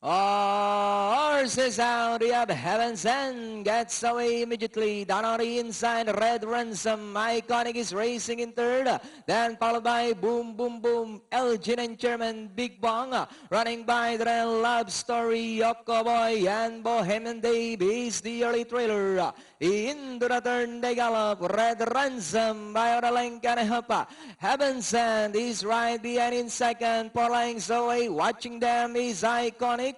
Horses out, we have Heaven Sent, gets away immediately, down on the inside, Red Ransom, Iconic is racing in third, then followed by Boom Boom Boom, Elgin and Chairman, Big Bang, running by the Love Story, Yoko Boy, and Bohemian Dave is the early trailer, into the turn they gallop, Red Ransom, by the length and a half, Heaven Sent is right behind in second, 4 lengths away, watching them is Iconic,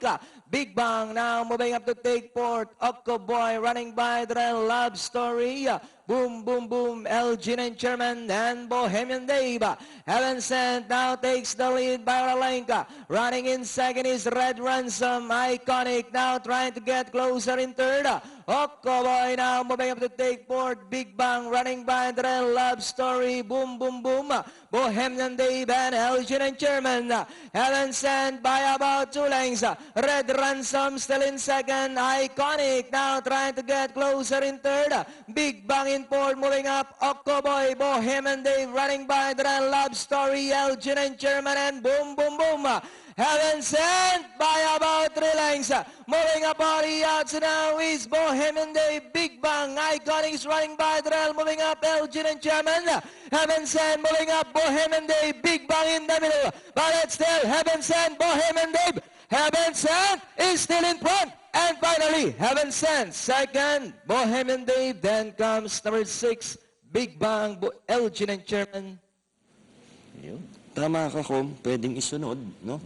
Big Bang now moving up to take fourth. Occo Boy running by the Love Story. Boom, boom, boom. Elgin and Chairman and Bohemian Dave. Heaven Sent now takes the lead by Ralenka. Running in second is Red Ransom. Iconic now trying to get closer in third. Occo Boy now moving up to take fourth. Big Bang running by the Love Story. Boom, boom, boom. Bohemian Dave and Elgin and Chairman. Heaven Sent by about 2 lengths. Red Ransom still in second. Iconic now trying to get closer in third. Big Bang in fourth, moving up. Occo Boy, Bohemian Dave running by the Love Story, Elgin and Chairman, and Boom Boom Boom. Heaven Sent by about 3 lengths. Moving up on the outs now is Bohemian Dave. Big Bang, Iconic is running by the rail. Moving up, Elgin and Chairman. Heaven Sent moving up, Bohemian Dave. Big Bang in the middle. But it's still Heaven Sent, Bohemian Dave. Heaven Sent is still in front. And finally, Heaven Sent, second, Bohemian Dave. Then comes number 6, Big Bang, Elgin and Chairman. Yun. Tama ka, Kom. Pwedeng isunod, no?